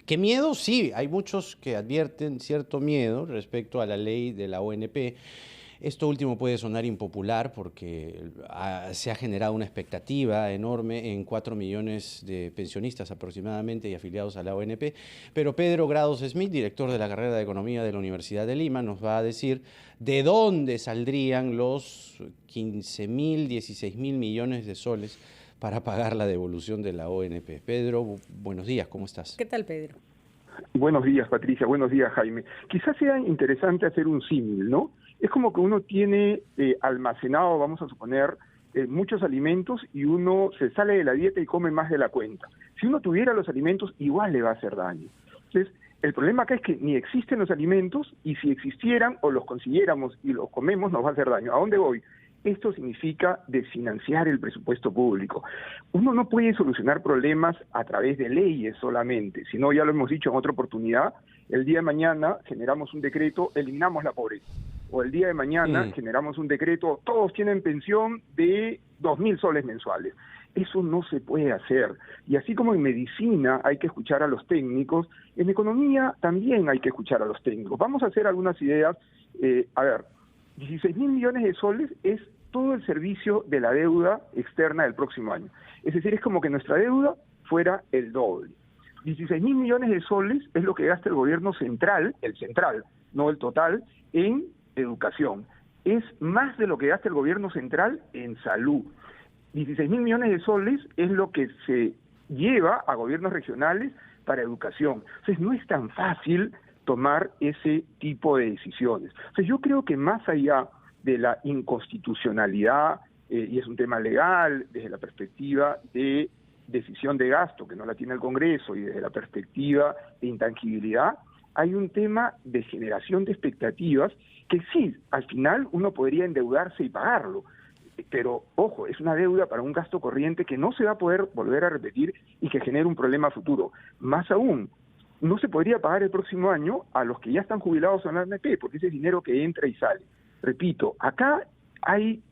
¿Qué miedo? Sí, hay muchos que advierten cierto miedo respecto a la ley de la ONP. Esto último puede sonar impopular porque se ha generado una expectativa enorme en 4 millones de pensionistas aproximadamente y afiliados a la ONP. Pero Pedro Grados Smith, director de la carrera de Economía de la Universidad de Lima, nos va a decir de dónde saldrían los 15.000, 16.000 millones de soles para pagar la devolución de la ONP. Pedro, buenos días, ¿cómo estás? ¿Qué tal, Pedro? Buenos días, Patricia. Buenos días, Jaime. Quizás sea interesante hacer un símil, ¿no? Es como que uno tiene almacenado, vamos a suponer, muchos alimentos y uno se sale de la dieta y come más de la cuenta. Si uno tuviera los alimentos, igual le va a hacer daño. Entonces, el problema acá es que ni existen los alimentos y si existieran o los consiguiéramos y los comemos, nos va a hacer daño. ¿A dónde voy? Esto significa desfinanciar el presupuesto público. Uno no puede solucionar problemas a través de leyes solamente, sino, ya lo hemos dicho en otra oportunidad, el día de mañana generamos un decreto, eliminamos la pobreza. O el día de mañana generamos un decreto, todos tienen pensión de 2.000 soles mensuales. Eso no se puede hacer. Y así como en medicina hay que escuchar a los técnicos, en economía también hay que escuchar a los técnicos. Vamos a hacer algunas ideas. 16.000 millones de soles es todo el servicio de la deuda externa del próximo año. Es decir, es como que nuestra deuda fuera el doble. 16.000 millones de soles es lo que gasta el gobierno central, no el total, en educación. Es más de lo que gasta el gobierno central en salud. 16.000 millones de soles es lo que se lleva a gobiernos regionales para educación. Entonces no es tan fácil tomar ese tipo de decisiones. Entonces yo creo que más allá de la inconstitucionalidad, y es un tema legal, desde la perspectiva de decisión de gasto, que no la tiene el Congreso, y desde la perspectiva de intangibilidad, hay un tema de generación de expectativas que sí, al final uno podría endeudarse y pagarlo, pero ojo, es una deuda para un gasto corriente que no se va a poder volver a repetir y que genera un problema futuro. Más aún, no se podría pagar el próximo año a los que ya están jubilados en la ANP, porque ese es dinero que entra y sale. Repito, acá hay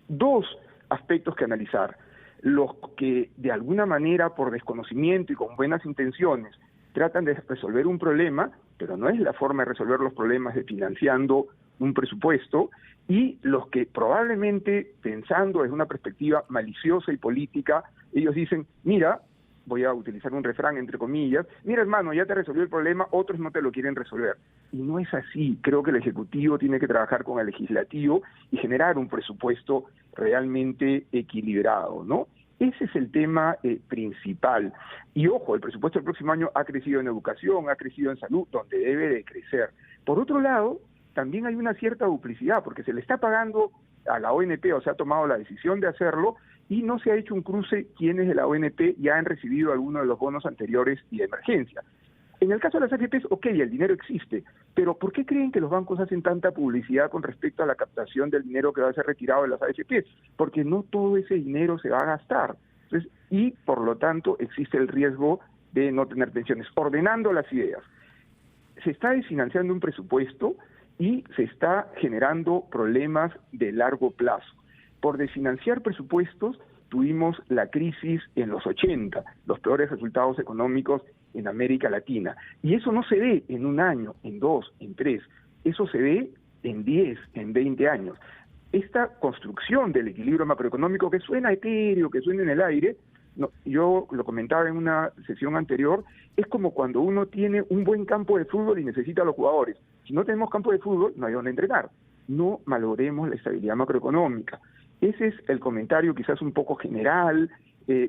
dos aspectos que analizar. Los que de alguna manera, por desconocimiento y con buenas intenciones, tratan de resolver un problema, pero no es la forma de resolver los problemas de financiando un presupuesto, y los que probablemente, pensando desde una perspectiva maliciosa y política, ellos dicen, mira, voy a utilizar un refrán entre comillas, mira hermano, ya te resolvió el problema, otros no te lo quieren resolver. Y no es así. Creo que el Ejecutivo tiene que trabajar con el Legislativo y generar un presupuesto realmente equilibrado, ¿no? Ese es el tema principal. Y ojo, el presupuesto del próximo año ha crecido en educación, ha crecido en salud, donde debe de crecer. Por otro lado, también hay una cierta duplicidad, porque se le está pagando a la ONP, o se ha tomado la decisión de hacerlo, y no se ha hecho un cruce quienes de la ONP ya han recibido alguno de los bonos anteriores y de emergencia. En el caso de las AFPs, ok, el dinero existe, pero ¿por qué creen que los bancos hacen tanta publicidad con respecto a la captación del dinero que va a ser retirado de las AFPs? Porque no todo ese dinero se va a gastar. Entonces, y por lo tanto existe el riesgo de no tener pensiones. Ordenando las ideas, se está desfinanciando un presupuesto y se está generando problemas de largo plazo. Por desfinanciar presupuestos tuvimos la crisis en los 80, los peores resultados económicos en América Latina. Y eso no se ve en un año, en 2, en 3, eso se ve en 10, en 20 años. Esta construcción del equilibrio macroeconómico que suena etéreo, que suena en el aire, no, yo lo comentaba en una sesión anterior, es como cuando uno tiene un buen campo de fútbol y necesita a los jugadores. Si no tenemos campo de fútbol, no hay donde entrenar. No malogremos la estabilidad macroeconómica. Ese es el comentario quizás un poco general,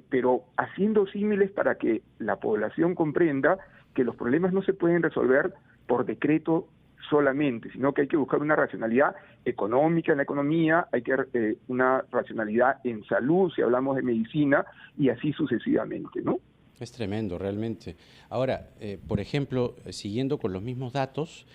pero haciendo símiles para que la población comprenda que los problemas no se pueden resolver por decreto solamente, sino que hay que buscar una racionalidad económica en la economía, hay que una racionalidad en salud, si hablamos de medicina, y así sucesivamente, ¿no? Es tremendo, realmente. Ahora, por ejemplo, siguiendo con los mismos datos,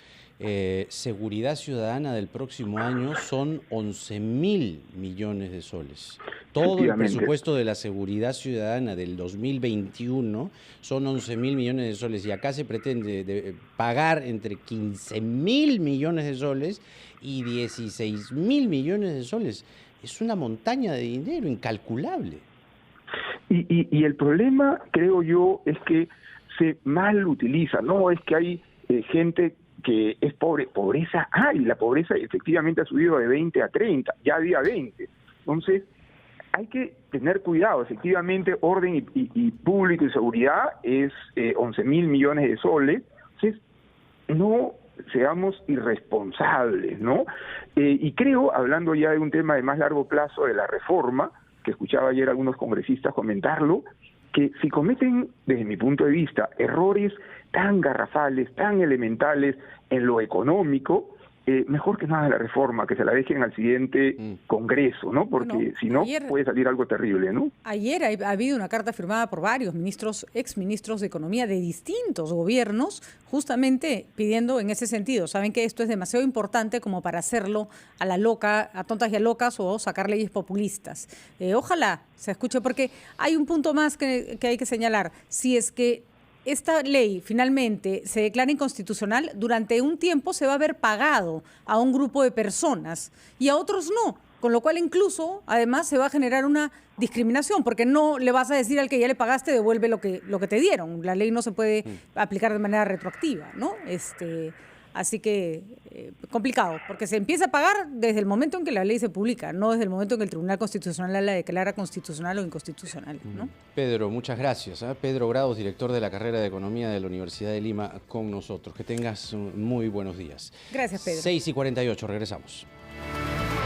seguridad ciudadana del próximo año son 11.000 millones de soles. Todo el presupuesto de la seguridad ciudadana del 2021 son 11.000 millones de soles y acá se pretende pagar entre 15.000 millones de soles y 16.000 millones de soles. Es una montaña de dinero incalculable. Y el problema, creo yo, es que se mal utiliza. No, es que hay gente que es pobre. Pobreza hay, la pobreza efectivamente ha subido de 20 a 30, ya había 20. Entonces, hay que tener cuidado. Efectivamente, orden y público y seguridad es 11.000 millones de soles. Entonces, no seamos irresponsables, ¿no? Y creo, hablando ya de un tema de más largo plazo de la reforma, que escuchaba ayer algunos congresistas comentarlo, que si cometen, desde mi punto de vista, errores tan garrafales, tan elementales en lo económico, mejor que no hagan la reforma, que se la dejen al siguiente Congreso, ¿no? Porque Bueno, si no, ayer puede salir algo terrible, ¿no? Ayer ha habido una carta firmada por varios ministros, exministros de Economía de distintos gobiernos, justamente pidiendo en ese sentido. Saben que esto es demasiado importante como para hacerlo a la loca, a tontas y a locas, o sacar leyes populistas. Ojalá se escuche, porque hay un punto más que hay que señalar. Si es que esta ley finalmente se declara inconstitucional, durante un tiempo se va a haber pagado a un grupo de personas y a otros no. Con lo cual incluso, además, se va a generar una discriminación, porque no le vas a decir al que ya le pagaste, devuelve lo que te dieron. La ley no se puede aplicar de manera retroactiva, ¿no? Así que complicado, porque se empieza a pagar desde el momento en que la ley se publica, no desde el momento en que el Tribunal Constitucional la declara constitucional o inconstitucional, ¿no? Pedro, muchas gracias. Pedro Grados, director de la carrera de Economía de la Universidad de Lima, con nosotros. Que tengas muy buenos días. Gracias, Pedro. 6:48, regresamos.